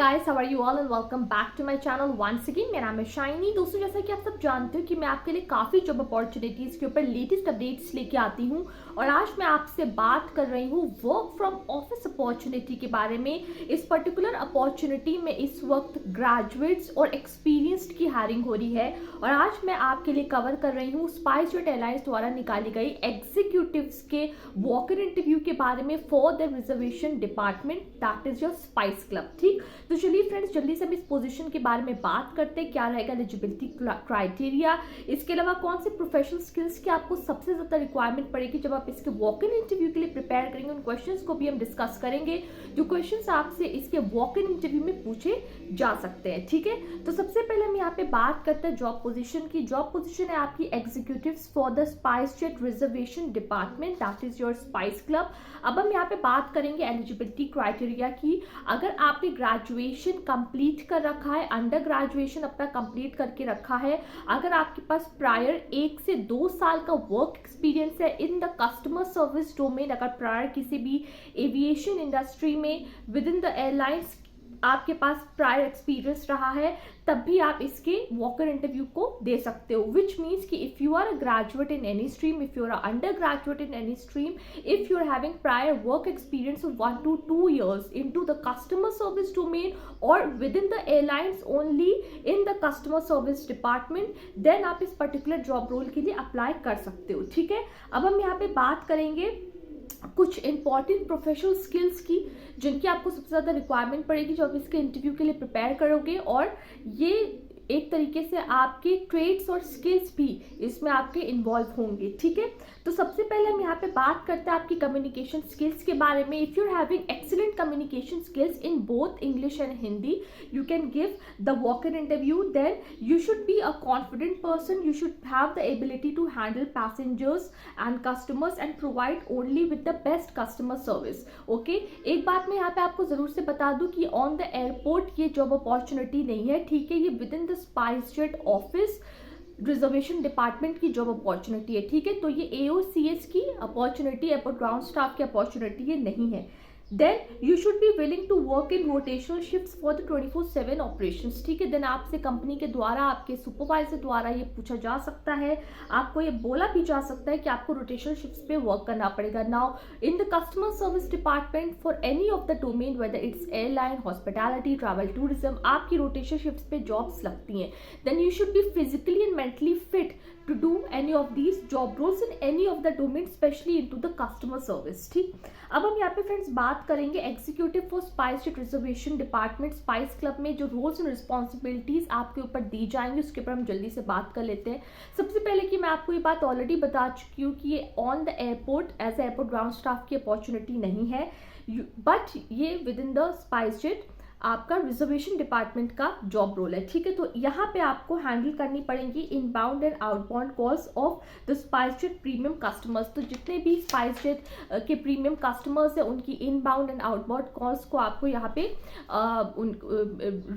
Guys, how are you all and welcome back to my channel once again. मेरा नाम है shiny. दोस्तों, जैसा कि आप सब जानते हो कि मैं आपके लिए काफ़ी जॉब अपॉर्चुनिटीज़ के ऊपर लेटेस्ट अपडेट्स लेके आती हूँ और आज मैं आपसे बात कर रही हूँ वर्क फ्रॉम ऑफिस अपॉर्चुनिटी के बारे में। इस पर्टिकुलर अपॉर्चुनिटी में इस वक्त ग्रेजुएट्स और एक्सपीरियंस्ड की हायरिंग हो रही है और आज मैं आपके लिए कवर कर रही हूँ स्पाइसजेट एयरलाइंस द्वारा निकाली गई एग्जीक्यूटिव्स के वॉक इन इंटरव्यू के बारे में for the reservation department, that is your spice club. ठीक, तो चलिए फ्रेंड्स, जल्दी से हम इस पोजीशन के बारे में बात करते हैं। क्या रहेगा एलिजिबिलिटी क्राइटेरिया, इसके अलावा कौन से प्रोफेशनल स्किल्स की आपको सबसे ज्यादा रिक्वायरमेंट पड़ेगी जब आप इसके वॉक इन इंटरव्यू के लिए प्रिपेयर करेंगे। उन क्वेश्चंस को भी हम डिस्कस करेंगे जो क्वेश्चंस आपसे इसके वॉक इन इंटरव्यू में पूछे जा सकते हैं। ठीक है, तो सबसे पहले हम यहाँ पे बात करते हैं जॉब पोजीशन की। जॉब पोजीशन है आपकी executives for the SpiceJet reservation department, that is your spice club. अब हम यहाँ पे बात करेंगे एलिजिबिलिटी क्राइटेरिया की। अगर आपने ग्रेजुएशन कंप्लीट कर रखा है, अंडर ग्रेजुएशन अपना कंप्लीट करके रखा है, अगर आपके पास प्रायर 1 से 2 साल का वर्क एक्सपीरियंस है इन द कस्टमर सर्विस डोमेन, अगर प्रायर किसी भी एविएशन इंडस्ट्री में विद इन द एयरलाइंस आपके पास प्रायर एक्सपीरियंस रहा है, तब भी आप इसके वॉक इन इंटरव्यू को दे सकते हो। विच मीन्स कि if you are a graduate in any stream, if you are under graduate in any stream, if you are having prior work experience of 1 to 2 years into the customer service domain or within the airlines only in the customer service department, then आप इस particular job role के लिए apply कर सकते हो। ठीक है, अब हम यहाँ पे बात करेंगे कुछ इंपॉर्टेंट प्रोफेशनल स्किल्स की जिनकी आपको सबसे ज़्यादा रिक्वायरमेंट पड़ेगी जब आप इसके इंटरव्यू के लिए प्रिपेयर करोगे, और ये एक तरीके से आपके ट्रेड्स और स्किल्स भी इसमें आपके इन्वॉल्व होंगे। ठीक है, तो सबसे पहले हम यहाँ पे बात करते हैं आपकी कम्युनिकेशन स्किल्स के बारे में। If you are having excellent communication skills in both English and Hindi, you can give the walk in interview. Then you should be a confident person, you should have the ability to handle passengers and customers and provide only with the best customer service. Okay, एक बात मैं यहाँ पे आपको जरूर से बता दूं कि ऑन द एयरपोर्ट ये जॉब अपॉर्चुनिटी नहीं है। ठीक है, ये within the SpiceJet office reservation department की जॉब अपॉर्चुनिटी है। ठीक है, तो ये AOCS की अपॉर्चुनिटी, एयरपोर्ट ग्राउंड स्टाफ की अपॉर्चुनिटी ये नहीं है। Then you should be willing to work in rotational shifts for the 24/7 operations. ठीक है, देन आपसे कंपनी के द्वारा, आपके सुपरवाइजर द्वारा ये पूछा जा सकता है, आपको ये बोला भी जा सकता है कि आपको रोटेशनल शिफ्ट्स पे वर्क करना पड़ेगा। Now in the customer service department for any of the domain, whether it's airline, hospitality, travel, tourism, आपकी रोटेशनल शिफ्ट्स पे जॉब्स लगती हैं। Then you should be physically and mentally fit to do any of these job roles in any of the domain, especially into the customer service। ठीक, अब हम यहाँ पे friends बात करेंगे executive for SpiceJet reservation department spice club में जो roles and responsibilities आपके ऊपर दी जाएंगी उसके ऊपर हम जल्दी से बात कर लेते हैं। सबसे पहले कि मैं आपको ये बात ऑलरेडी बता चुकी हूँ कि ये on the airport as airport ground staff की अपॉर्चुनिटी नहीं है, बट ये विद इन द स्पाइसजेट आपका रिजर्वेशन डिपार्टमेंट का जॉब रोल है। ठीक है, तो यहाँ पे आपको हैंडल करनी पड़ेंगी inbound and outbound calls of the SpiceJet premium customers. तो जितने भी स्पाइसजेट के प्रीमियम कस्टमर्स हैं उनकी इनबाउंड एंड आउटबाउंड कॉल्स को आपको यहाँ पे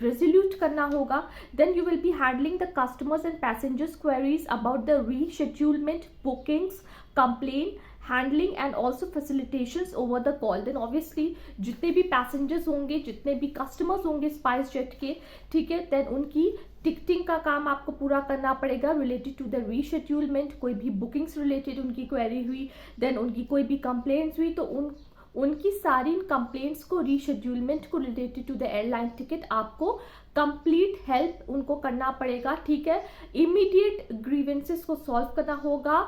रेजोल्यूट करना होगा। Then you will be handling the customers and passengers queries about the reschedulement, bookings, complain handling and also facilitations over the call. Then obviously जितने भी पैसेंजर्स होंगे, जितने भी कस्टमर्स होंगे स्पाइसजेट के, ठीक है, देन उनकी टिकटिंग का काम आपको पूरा करना पड़ेगा रिलेटेड टू द रीशेड्यूलमेंट। कोई भी बुकिंग्स रिलेटेड उनकी क्वेरी हुई, देन उनकी कोई भी कंप्लेंट्स हुई, तो उनकी सारी कंप्लेंट्स को, रीशेड्यूलमेंट को related to the airline ticket आपको कंप्लीट हेल्प उनको करना पड़ेगा। ठीक है, इमीडिएट ग्रीवेंसेस को सॉल्व करना होगा,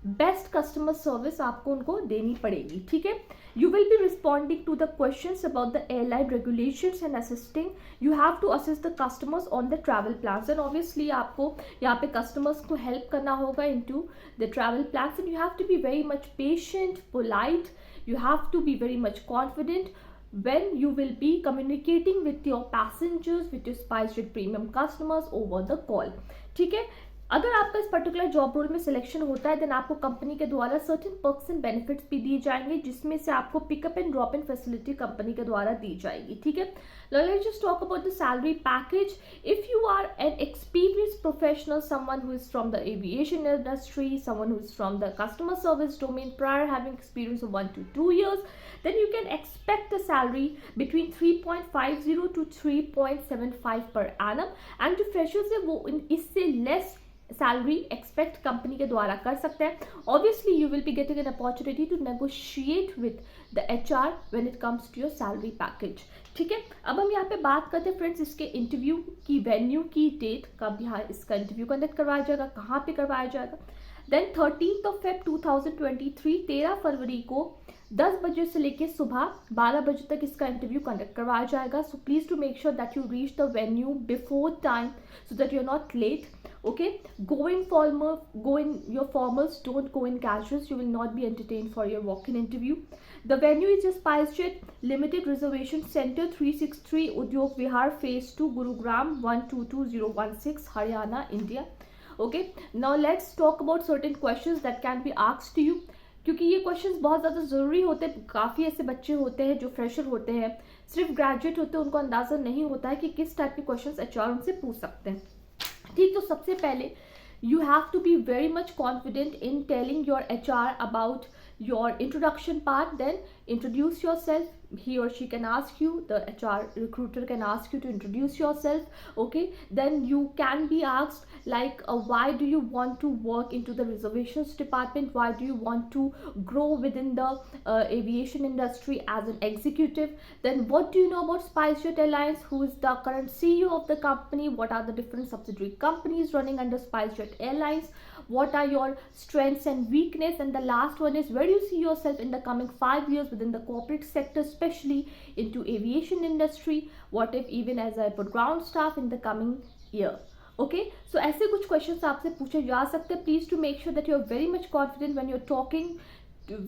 बेस्ट कस्टमर सर्विस आपको उनको देनी पड़ेगी। ठीक है, you will be responding to the questions about the airline regulations and assisting, you have to assist the customers on the travel plans. And obviously आपको यहाँ पे कस्टमर्स को हेल्प करना होगा into the travel plans and you have to be very much patient, polite, you have to be very much confident when you will be communicating with your passengers, with your SpiceJet premium customers over the call। ठीक है, अगर आपका इस particular job role में selection होता है then आपको company के द्वारा सर्टेन पर्क्स एंड बेनिफिट्स भी दिए जाएंगे, जिसमें से आपको pickup and drop in facility company के द्वारा दी जाएगी, ठीक है। Let's just talk about the salary package. If you are an experienced professional, someone who is from the aviation industry, someone who is from the customer service domain, prior having experience of 1 to 2 years, then you can expect a salary between 3.50 to 3.75 per annum, and जो freshers है वो इससे less salary expect company के द्वारा कर सकते हैं। Obviously you will be getting an opportunity to negotiate with the HR when it comes to your salary package, ठीक है। अब हम यहाँ पे बात करते हैं फ्रेंड्स इसके इंटरव्यू की वेन्यू की, डेट कब यहाँ इसका इंटरव्यू कंडक्ट करवाया जाएगा, कहाँ पे करवाया जाएगा। देन 13 Feb 2023, 13 फरवरी को 10 बजे से लेकर सुबह 12 बजे तक इसका इंटरव्यू कंडक्ट करवाया जाएगा। So please to make sure that you reach the venue before time so that you are not late, okay? Go in your formals, don't go in casuals. You will not be entertained for your walk-in interview. The venue is just SpiceJet Limited Reservation Center, 363 Udyog Vihar Phase 2, Gurugram 122016, Haryana, India. Okay, now let's talk about certain questions that can be asked to you, क्योंकि ये questions बहुत ज़्यादा ज़रूरी होते हैं। काफ़ी ऐसे बच्चे होते हैं जो फ्रेशर होते हैं, सिर्फ ग्रेजुएट होते हैं, उनको अंदाज़ा नहीं होता है कि किस टाइप के क्वेश्चंस HR उनसे पूछ सकते हैं, ठीक। तो सबसे पहले you have to be very much confident in telling your HR about your introduction part. Then introduce yourself, he or she can ask you, the HR recruiter can ask you to introduce yourself, okay? Then you can be asked like why do you want to work into the reservations department, why do you want to grow within the aviation industry as an executive. Then what do you know about SpiceJet Airlines, who is the current CEO of the company, what are the different subsidiary companies running under SpiceJet Airlines, what are your strengths and weakness, and the last one is where do you see yourself in the coming 5 years within the corporate sector, especially into aviation industry, what if even as a ground staff in the coming year, okay? So ऐसे कुछ questions आपसे पूछे जा सकते हैं। Please to make sure that you are very much confident when you're talking,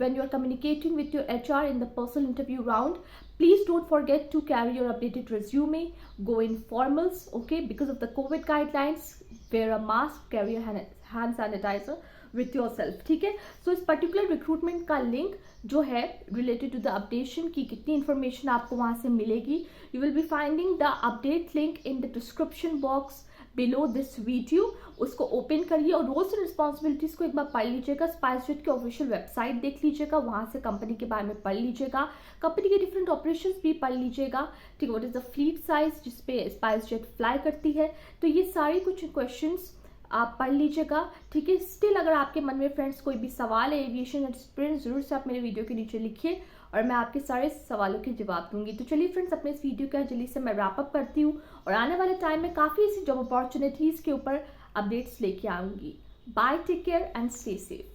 when you're communicating with your HR in the personal interview round. Please don't forget to carry your updated resume, go in formals, okay? Because of the COVID guidelines, wear a mask, carry a hand sanitizer with yourself, ठीक है। सो इस particular recruitment का link जो है related to the updation की कितनी information आपको वहाँ से मिलेगी, you will be finding the update link in the description box below this video. उसको ओपन करिए और रोल्स एंड रिस्पॉन्सिबिलिटीज़ को एक बार पढ़ लीजिएगा, स्पाइसजेट की ऑफिशियल वेबसाइट देख लीजिएगा, वहाँ से कंपनी के बारे में पढ़ लीजिएगा, कंपनी के डिफरेंट ऑपरेशंस भी पढ़ लीजिएगा, ठीक है। What is the fleet size जिसपे स्पाइसजेट फ्लाई करती है, तो ये सारी कुछ क्वेश्चंस आप पढ़ लीजिएगा, ठीक है। स्टिल अगर आपके मन में फ्रेंड्स कोई भी सवाल है एविएशन एक्सपीरियंस, जरूर से आप मेरे वीडियो के नीचे लिखिए और मैं आपके सारे सवालों के जवाब दूंगी। तो चलिए फ्रेंड्स, अपने इस वीडियो का जल्दी से मैं रैप अप करती हूँ और आने वाले टाइम में काफ़ी ऐसी जॉब अपॉर्चुनिटीज़ के ऊपर अपडेट्स लेके आऊँगी। Bye, take care and stay safe.